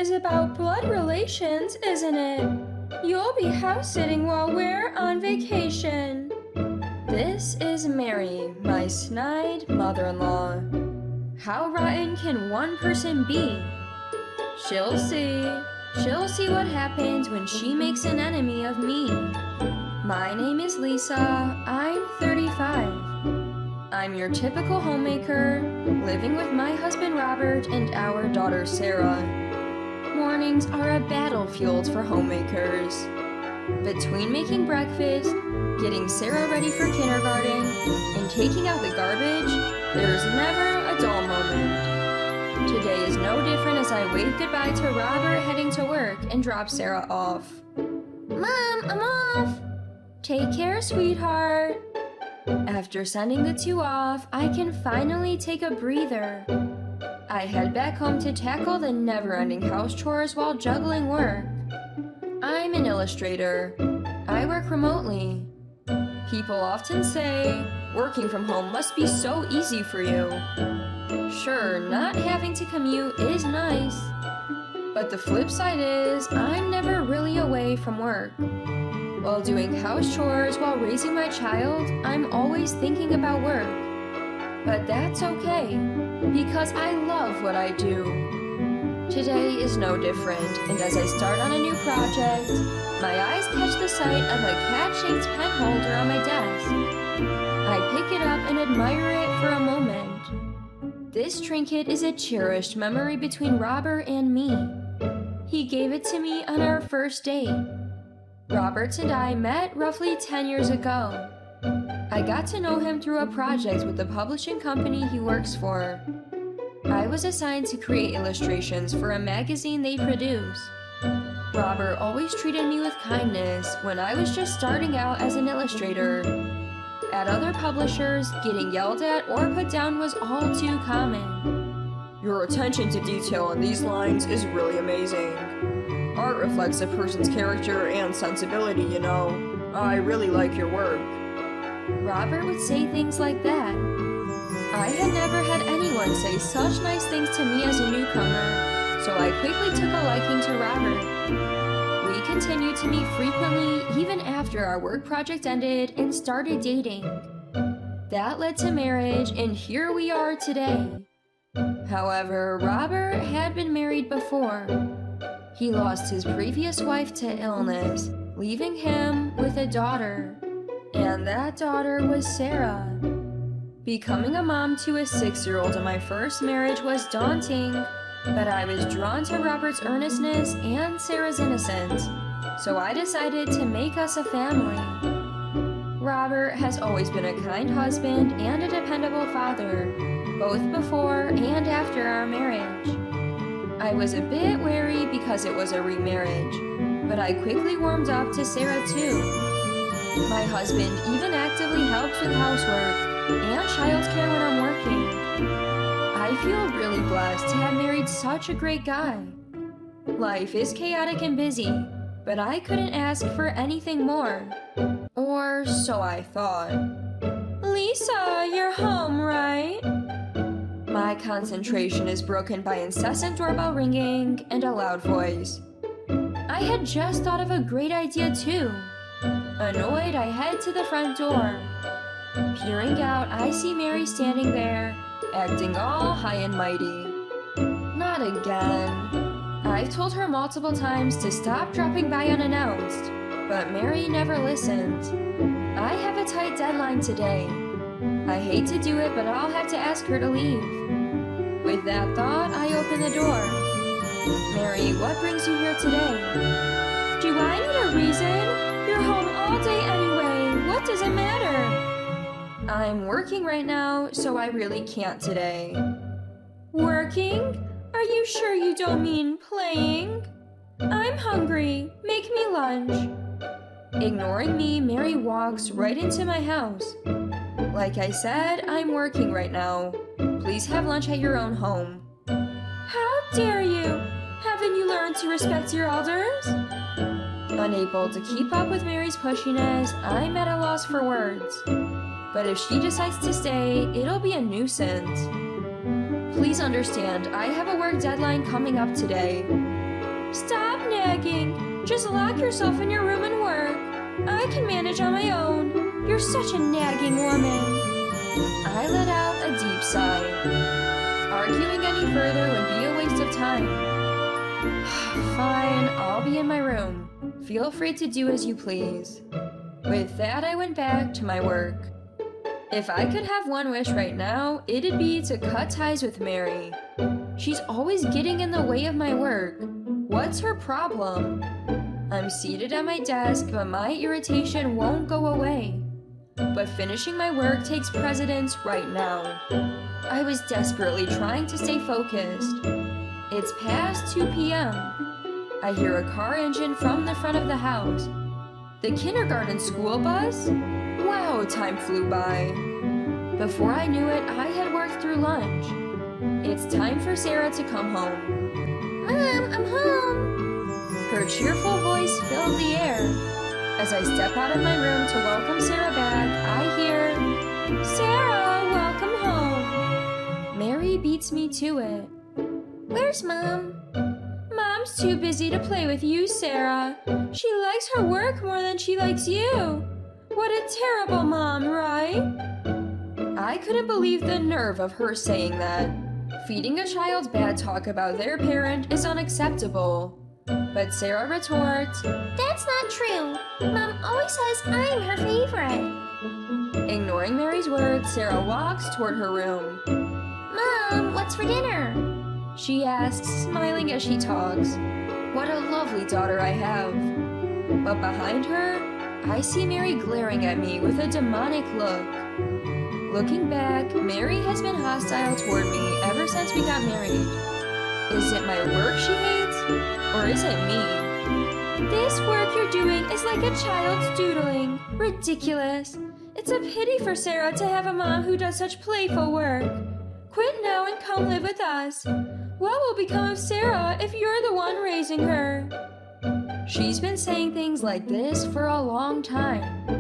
is about blood relations, isn't it? You'll be house sitting while we're on vacation. This is Mary, my snide mother-in-law. How rotten can one person be? She'll see. She'll see what happens when she makes an enemy of me. My name is Lisa. I'm 35. I'm your typical homemaker, living with my husband Robert and our daughter Sarah. Mornings are a battlefield for homemakers. Between making breakfast, getting Sarah ready for kindergarten, and taking out the garbage, there's never a dull moment. Today is no different as I wave goodbye to Robert heading to work and drop Sarah off. Mom, I'm off! Take care, sweetheart. After sending the two off, I can finally take a breather. I head back home to tackle the never-ending house chores while juggling work. I'm an illustrator. I work remotely. People often say, working from home must be so easy for you. Sure, not having to commute is nice. But the flip side is, I'm never really away from work. While doing house chores while raising my child, I'm always thinking about work. But that's okay, because I love what I do. Today is no different, and as I start on a new project, my eyes catch the sight of a cat-shaped pen holder on my desk. I pick it up and admire it for a moment. This trinket is a cherished memory between Robert and me. He gave it to me on our first date. Robert and I met roughly 10 years ago. I got to know him through a project with the publishing company he works for. I was assigned to create illustrations for a magazine they produce. Robert always treated me with kindness when I was just starting out as an illustrator. At other publishers, getting yelled at or put down was all too common. Your attention to detail on these lines is really amazing. Art reflects a person's character and sensibility, you know. I really like your work. Robert would say things like that. I had never had anyone say such nice things to me as a newcomer, so I quickly took a liking to Robert. We continued to meet frequently even after our work project ended and started dating. That led to marriage, and here we are today. However, Robert had been married before. He lost his previous wife to illness, leaving him with a daughter. And that daughter was Sarah. Becoming a mom to a 6-year-old in my first marriage was daunting, but I was drawn to Robert's earnestness and Sarah's innocence, so I decided to make us a family. Robert has always been a kind husband and a dependable father, both before and after our marriage. I was a bit wary because it was a remarriage, but I quickly warmed up to Sarah too. My husband even actively helps with housework and childcare when I'm working. I feel really blessed to have married such a great guy. Life is chaotic and busy, but I couldn't ask for anything more. Or so I thought. Lisa, you're home, right? My concentration is broken by incessant doorbell ringing and a loud voice. I had just thought of a great idea too. Annoyed, I head to the front door. Peering out, I see Mary standing there, acting all high and mighty. Not again. I've told her multiple times to stop dropping by unannounced, but Mary never listened. I have a tight deadline today. I hate to do it, but I'll have to ask her to leave. With that thought, I open the door. Mary, what brings you here today? Do I need a reason? You're home all day anyway. What does it matter? I'm working right now, so I really can't today. Working? Are you sure you don't mean playing? I'm hungry. Make me lunch. Ignoring me, Mary walks right into my house. Like I said, I'm working right now. Please have lunch at your own home. How dare you? Haven't you learned to respect your elders? Unable to keep up with Mary's pushiness, I'm at a loss for words. But if she decides to stay, it'll be a nuisance. Please understand, I have a work deadline coming up today. Stop nagging. Just lock yourself in your room and work. I can manage on my own. You're such a nagging woman. I let out a deep sigh. Arguing any further would be a waste of time. Fine, I'll be in my room. Feel free to do as you please. With that, I went back to my work. If I could have one wish right now, it'd be to cut ties with Mary. She's always getting in the way of my work. What's her problem? I'm seated at my desk, but my irritation won't go away. But finishing my work takes precedence right now. I was desperately trying to stay focused. It's past 2 p.m. I hear a car engine from the front of the house. The kindergarten school bus? Wow, time flew by. Before I knew it, I had worked through lunch. It's time for Sarah to come home. Mom, I'm home. Her cheerful voice filled the air. As I step out of my room to welcome Sarah back, I hear, Sarah, welcome home. Mary beats me to it. Where's Mom? Mom's too busy to play with you, Sarah. She likes her work more than she likes you. What a terrible mom, right? I couldn't believe the nerve of her saying that. Feeding a child bad talk about their parent is unacceptable. But Sarah retorts, That's not true. Mom always says I'm her favorite. Ignoring Mary's words, Sarah walks toward her room. Mom, what's for dinner? She asks, smiling as she talks. What a lovely daughter I have. But behind her, I see Mary glaring at me with a demonic look. Looking back, Mary has been hostile toward me ever since we got married. Is it my work she hates? Or is it me? This work you're doing is like a child's doodling. Ridiculous. It's a pity for Sarah to have a mom who does such playful work. Quit now and come live with us. What will become of Sarah if you're the one raising her? She's been saying things like this for a long time.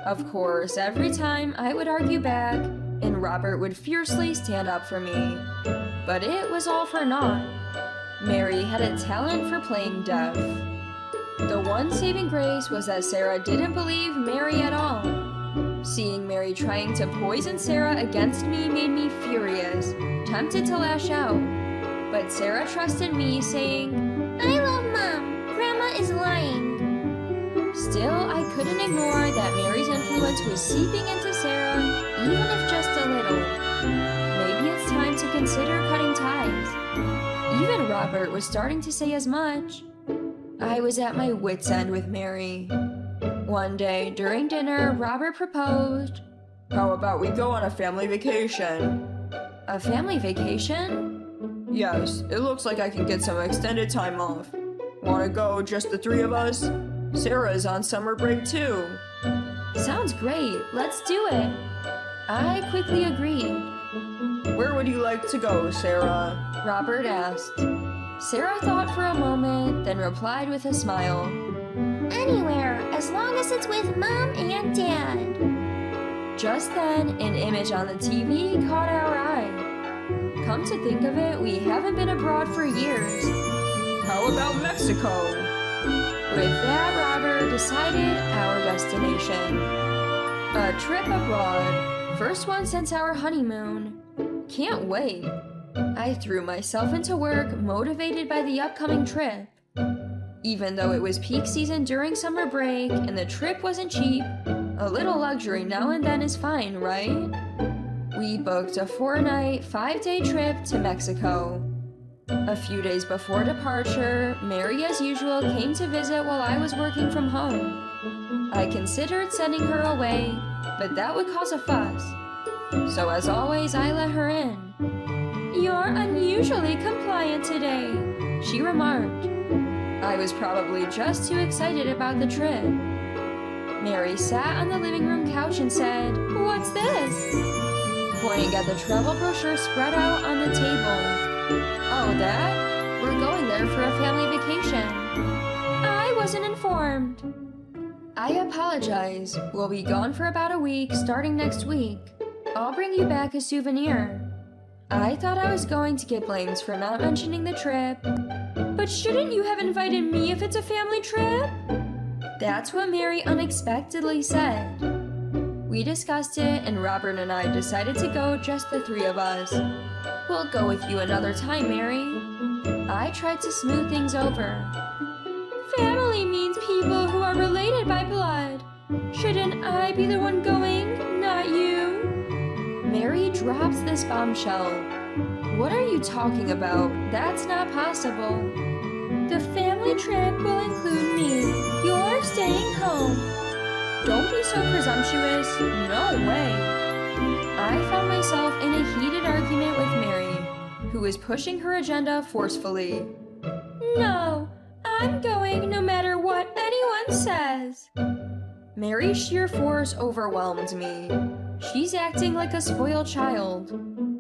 Of course, every time I would argue back, and Robert would fiercely stand up for me. But it was all for naught. Mary had a talent for playing deaf. The one saving grace was that Sarah didn't believe Mary at all. Seeing Mary trying to poison Sarah against me made me furious, tempted to lash out. But Sarah trusted me, saying, I love Mom. Grandma is lying. Still, I couldn't ignore that Mary's influence was seeping into Sarah, even if just a little. Maybe it's time to consider cutting ties. Even Robert was starting to say as much. I was at my wit's end with Mary. One day, during dinner, Robert proposed, How about we go on a family vacation? A family vacation? Yes, it looks like I can get some extended time off. Wanna go, just the three of us? Sarah's on summer break too. Sounds great, let's do it. I quickly agreed. Where would you like to go, Sarah? Robert asked. Sarah thought for a moment, then replied with a smile. Anywhere, as long as it's with Mom and Dad. Just then, an image on the TV caught our eye. Come to think of it, we haven't been abroad for years. How about Mexico? With that, Robert decided our destination. A trip abroad. First one since our honeymoon. Can't wait. I threw myself into work, motivated by the upcoming trip. Even though it was peak season during summer break and the trip wasn't cheap, a little luxury now and then is fine, right? We booked a 4-night, 5-day trip to Mexico. A few days before departure, Mary, as usual, came to visit while I was working from home. I considered sending her away, but that would cause a fuss. So as always, I let her in. You're unusually compliant today, she remarked. I was probably just too excited about the trip. Mary sat on the living room couch and said, What's this? Pointing at the travel brochure spread out on the table. Oh, that? We're going there for a family vacation. I wasn't informed. I apologize. We'll be gone for about a week, starting next week. I'll bring you back a souvenir. I thought I was going to get blamed for not mentioning the trip, but But shouldn't you have invited me if it's a family trip? That's what Mary unexpectedly said. We discussed it, and Robert and I decided to go, just the three of us. We'll go with you another time, Mary. I tried to smooth things over. Family means people who are related by blood. Shouldn't I be the one going, not you? Mary drops this bombshell. What are you talking about? That's not possible. The family trip will include me. You're staying home. Don't be so presumptuous. No way. I found myself in a heated argument with Mary, who was pushing her agenda forcefully. No, I'm going no matter what anyone says. Mary's sheer force overwhelmed me. She's acting like a spoiled child.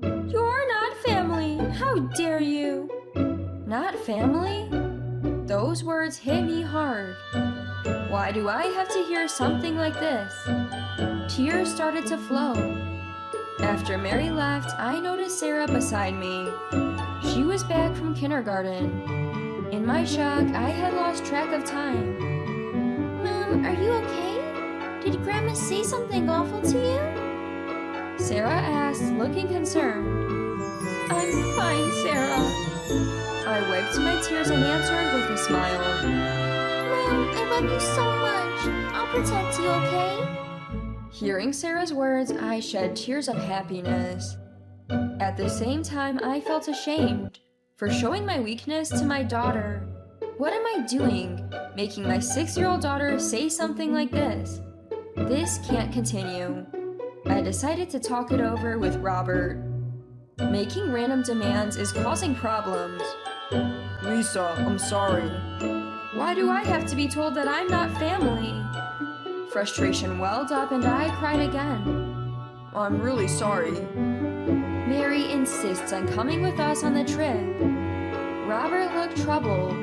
You're not family. How dare you? Not family? Those words hit me hard. Why do I have to hear something like this? Tears started to flow. After Mary left, I noticed Sarah beside me. She was back from kindergarten. In my shock, I had lost track of time. Mom, are you okay? Did Grandma say something awful to you? Sarah asked, looking concerned. I'm fine, Sarah. I wiped my tears and answered with a smile. Mom, I love you so much. I'll protect you, okay? Hearing Sarah's words, I shed tears of happiness. At the same time, I felt ashamed for showing my weakness to my daughter. What am I doing, making my 6-year-old daughter say something like this? This can't continue. I decided to talk it over with Robert. Making random demands is causing problems. Lisa, I'm sorry. Why do I have to be told that I'm not family? Frustration welled up and I cried again. I'm really sorry. Mary insists on coming with us on the trip. Robert looked troubled.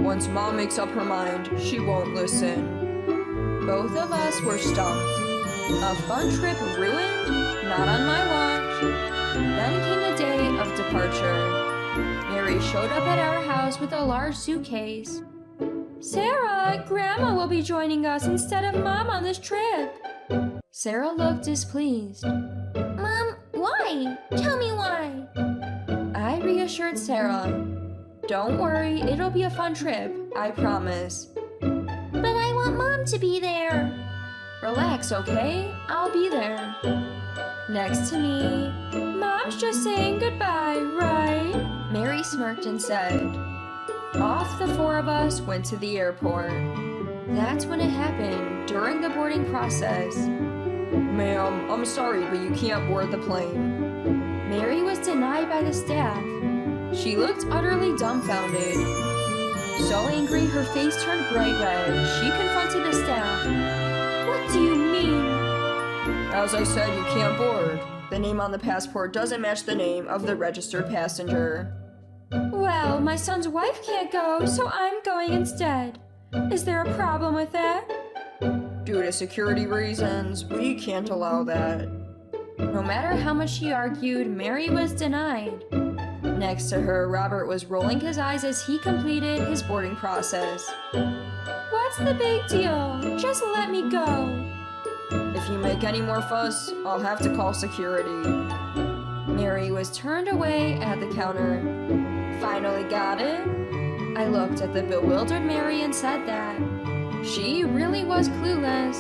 Once Mom makes up her mind, she won't listen. Both of us were stumped. A fun trip ruined? Not on my watch. Then came the day of departure. Mary showed up at our house with a large suitcase. Sarah, Grandma will be joining us instead of Mom on this trip. Sarah looked displeased. Mom, why? Tell me why. I reassured Sarah. Don't worry, it'll be a fun trip, I promise. But I want Mom to be there. Relax, okay? I'll be there. Next to me, Mom's just saying goodbye, right? Mary smirked and said. Off the four of us went to the airport. That's when it happened, during the boarding process. Ma'am, I'm sorry, but you can't board the plane. Mary was denied by the staff. She looked utterly dumbfounded. So angry, her face turned bright red. She confronted the staff. What do you mean? As I said, you can't board. The name on the passport doesn't match the name of the registered passenger. Well, my son's wife can't go, so I'm going instead. Is there a problem with that? Due to security reasons, we can't allow that. No matter how much she argued, Mary was denied. Next to her, Robert was rolling his eyes as he completed his boarding process. What's the big deal? Just let me go. If you make any more fuss, I'll have to call security. Mary was turned away at the counter. Finally got it? I looked at the bewildered Mary and said that. She really was clueless.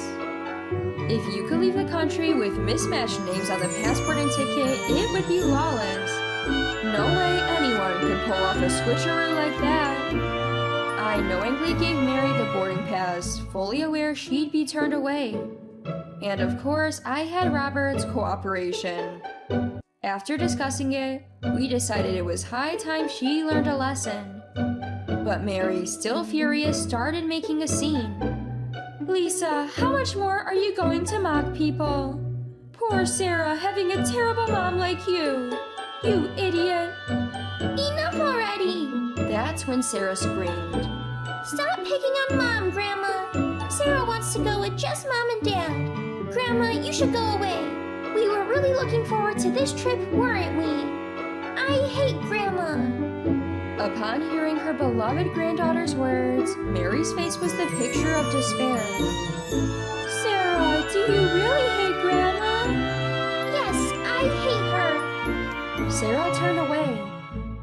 If you could leave the country with mismatched names on the passport and ticket, it would be lawless. No way anyone could pull off a switcheroo like that. I knowingly gave Mary the boarding pass, fully aware she'd be turned away. And of course, I had Robert's cooperation. After discussing it, we decided it was high time she learned a lesson. But Mary, still furious, started making a scene. Lisa, how much more are you going to mock people? Poor Sarah having a terrible mom like you. You idiot. Enough already. That's when Sarah screamed. Stop picking on Mom, Grandma. Sarah wants to go with just Mom and Dad. Grandma, you should go away. We were really looking forward to this trip, weren't we? I hate Grandma. Upon hearing her beloved granddaughter's words, Mary's face was the picture of despair. Sarah, do you really hate Grandma? Yes, I hate her. Sarah turned away.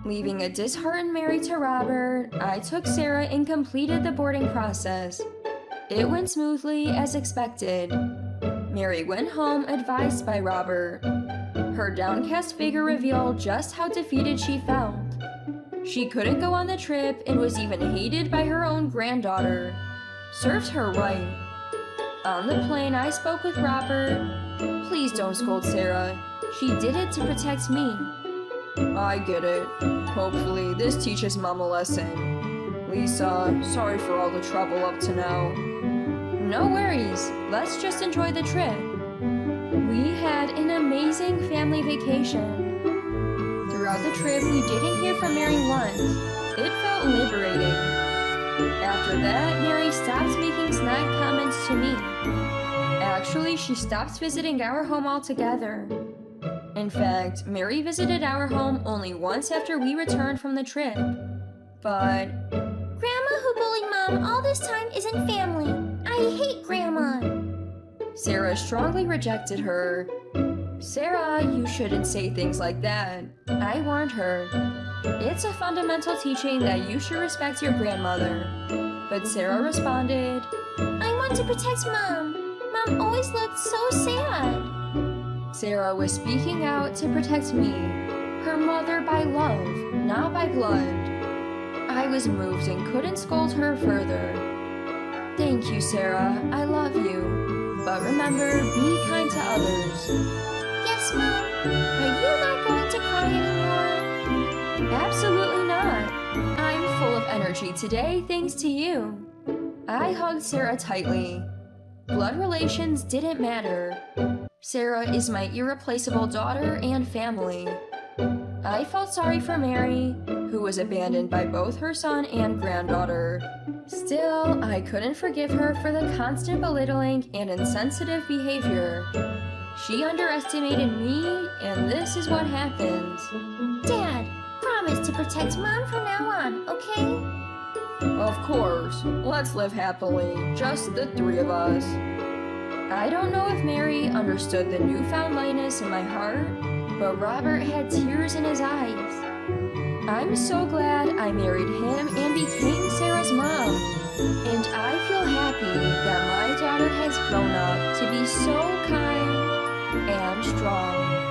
Leaving a disheartened Mary to Robert, I took Sarah and completed the boarding process. It went smoothly as expected. Mary went home advised by Robert. Her downcast figure revealed just how defeated she felt. She couldn't go on the trip and was even hated by her own granddaughter. Served her right. On the plane, I spoke with Robert. Please don't scold Sarah. She did it to protect me. I get it. Hopefully, this teaches Mom a lesson. Lisa, sorry for all the trouble up to now. No worries. Let's just enjoy the trip. We had an amazing family vacation. Throughout the trip, we didn't hear from Mary once. It felt liberating. After that, Mary stopped making snide comments to me. Actually, she stopped visiting our home altogether. In fact, Mary visited our home only once after we returned from the trip. But Grandma who bullied Mom all this time isn't family. I hate Grandma. Sarah strongly rejected her. Sarah, you shouldn't say things like that. I warned her. It's a fundamental teaching that you should respect your grandmother. But Sarah responded, I want to protect Mom. Mom always looked so sad. Sarah was speaking out to protect me, her mother by love, not by blood. I was moved and couldn't scold her further. Thank you, Sarah. I love you. But remember, be kind to others. Yes, Mom. Are you not going to cry anymore? Absolutely not. I'm full of energy today thanks to you. I hugged Sarah tightly. Blood relations didn't matter. Sarah is my irreplaceable daughter and family. I felt sorry for Mary, who was abandoned by both her son and granddaughter. Still, I couldn't forgive her for the constant belittling and insensitive behavior. She underestimated me, and this is what happens. Dad, promise to protect Mom from now on, okay? Of course. Let's live happily, just the three of us. I don't know if Mary understood the newfound lightness in my heart, but Robert had tears in his eyes. I'm so glad I married him and became Sarah's mom. And I feel happy that my daughter has grown up to be so kind and strong.